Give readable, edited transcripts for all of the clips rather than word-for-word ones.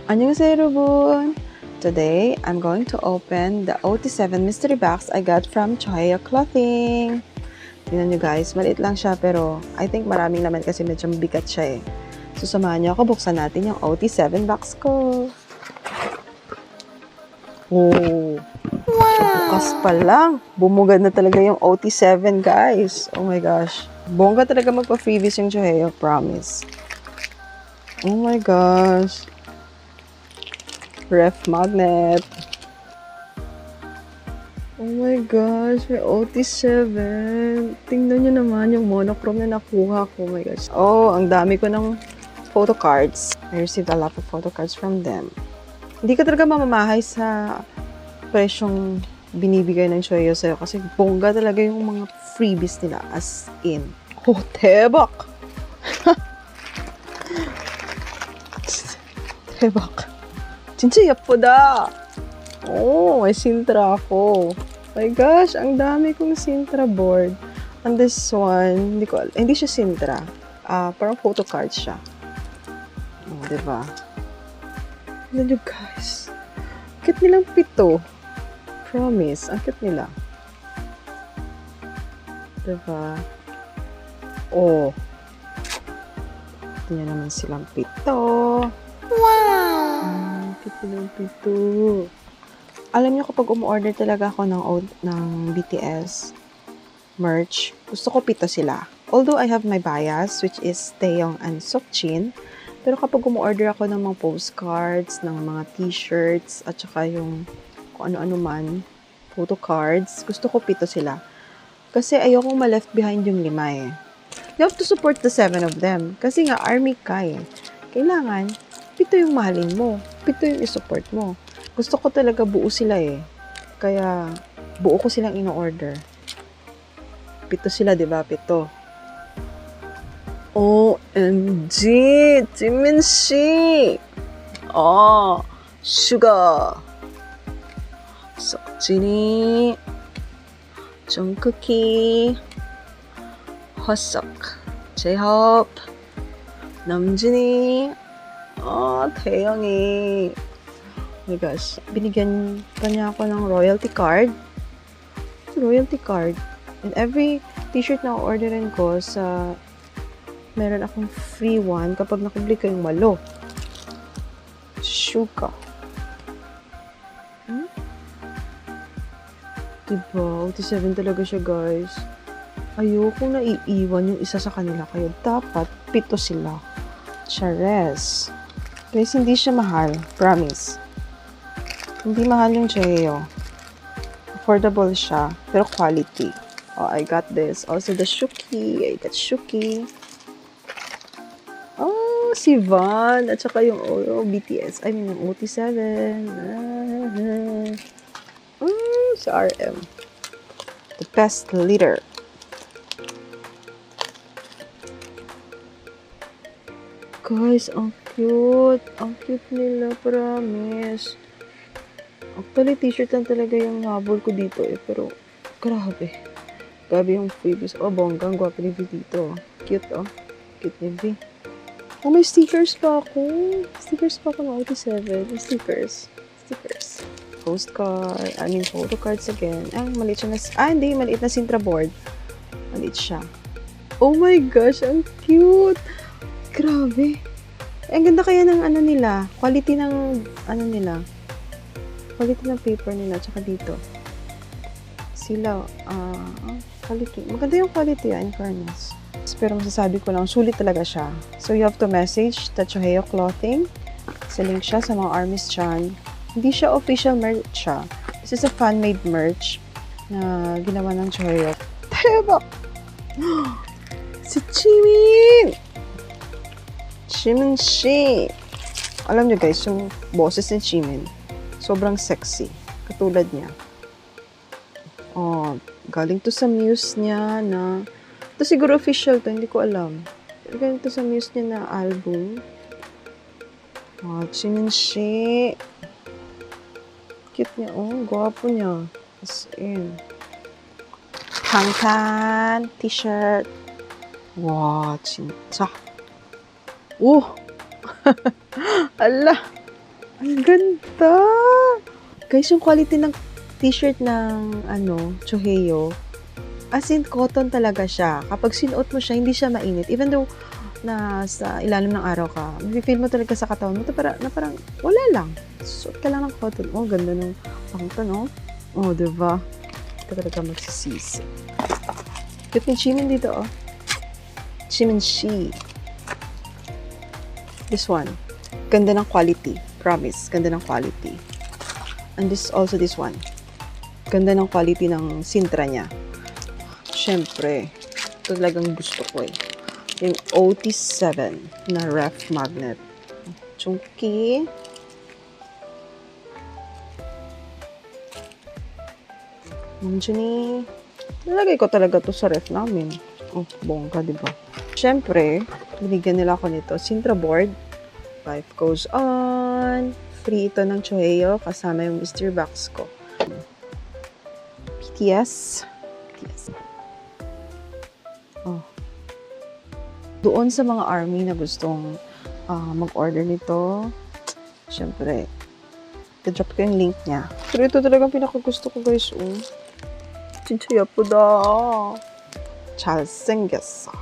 안녕하세요 여러분! Today, I'm going to open the OT7 mystery box I got from Choheo Clothing. Tingnan nyo guys, maliit lang siya pero I think maraming laman kasi medyo mabigat siya eh. So samahan nyo ako, buksan natin yung OT7 box ko. Oh! Bukas pa lang, bumugad na talaga yung OT7 guys. Oh my gosh. Bongga talaga magpa-freebies yung Choheo, promise. Oh my gosh. Ref magnet. Oh my gosh, may OT7. Tingnan nyo naman yung monochrome na nakuha ko. Oh my gosh. Oh, ang dami ko ng photo cards. I received a lot of photo cards from them. Hindi ka talaga mamamahay sa presyong binibigay ng Choheo sa'yo kasi bongga talaga yung mga freebies nila. As in. Oh, tebak! Tebak. 진짜 예쁘다. Oh, may Sintra ako. My gosh, ang dami kong Sintra board. And this one, hindi siya Sintra. Parang photo card siya. Oh, diba? Ano nyo guys? Cute nilang 7. Promise, ang cute nila. Diba? Oh. Ito naman silang 7. Wow! Pito. Alam niyo kapag umu-order talaga ako ng BTS merch, gusto ko 7 sila. Although I have my bias, which is Taeyong and Seokjin, pero kapag umu-order ako ng mga postcards, ng mga t-shirts, at saka yung kung ano-ano man, photo cards, gusto ko 7 sila. Kasi ayokong ma-left behind yung 5 eh. You have to support the 7 of them. Kasi nga, army ka eh. Kailangan, 7 yung mahalin mo. 7 yung isupport mo. Gusto ko talaga buo sila eh. Kaya, buo ko silang ino-order. 7 sila, di ba? 7. OMG! Jiminshi! Oh, Sugar! Seokjini! Jungkook! Hoseok! J-Hope! Namjoon! Oh, Taeyong이. Oh my gosh. Binigyan pa niya ako ng royalty card. Royalty card. And every t-shirt na orderin ko meron akong free one kapag nakubli ko yung malo. Suga. Diba? OT7 talaga siya, guys. Ayokong naiiwan yung isa sa kanila. Kaya dapat 7 sila. Chares. Guys, hindi siya mahal. Promise. Hindi mahal yung Choheo. Affordable siya. Pero quality. Oh, I got this. Also, the Shuki. I got Shuki. Oh, si Van. At saka yung BTS. I mean, yung OT7. Si RM. The best leader. Guys, ang cute. Ang cute nila, promise. Actually, t-shirt lang talaga yung habol ko dito eh. Pero, grabe. Grabe yung freebies. Oh, bonggang gwapo ni V dito. Cute, oh. Cute ni V. Oh, may stickers pa ako. Stickers pa ako ng OT7. Stickers. Postcard. I mean, photo cards again. Maliit siya na. Hindi. Maliit na Sintra board. Maliit siya. Oh my gosh, ang cute. Grabe. Ang ganda kaya ng nila. Quality ng nila. Quality ng paper nila. Tsaka dito. Sila. Quality. Maganda yung quality in fairness. Pero masasabi ko lang, sulit talaga siya. So you have to message the Choheo Clothing. Sa link siya sa mga armies dyan. Hindi siya official merch siya. This is a fan-made merch na ginawa ng Choheo. Teba! Si Jimin! Jimin. Alam niyo guys, yung boses ni Jimin, sobrang sexy. Katulad niya. Oh, galing to sa muse niya na, ito siguro official to, hindi ko alam. Galing to sa muse niya na album. Oh, Jimin. Cute niya, oh, gwapo niya. As in. Pangtan, t-shirt. Wow, 진짜. 오! Ala! Ang ganda! Guys, yung quality ng t-shirt ng, Choheo, as in, cotton talaga siya. Kapag sinuot mo siya, hindi siya mainit. Even though, nasa ilalim ng araw ka, feel mo talaga sa katawan mo, na parang, wala lang. Suot ka lang ng cotton. Oh, ganda ng pangto, no? Oh, diba? Ito talaga magsisisi. Cute ni Jimin dito, oh. Jimin Shi. This one. Ganda ng quality. Promise. Ganda ng quality. And this one. Ganda ng quality ng sintra niya. Siyempre, talagang gusto ko eh. Yung OT7 na ref magnet. Chunky. Nandiyan nalagay ko talaga to sa ref namin. Oh, bongga, diba? Siyempre, binigyan nila ako nito. Sintra board. Life goes on. Free ito ng Choheo. Kasama yung mystery box ko. BTS. Oh. Doon sa mga army na gustong mag-order nito, syempre, i-drop ko yung link niya. Pero ito talagang pinakagusto ko, guys. Oh. 진짜 예쁘다. 잘생겼어.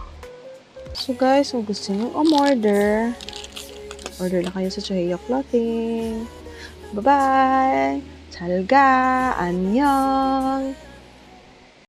So guys, kung gusto nyo order na kayo sa Choheo Clothing. Bye-bye! 잘 가! 안녕!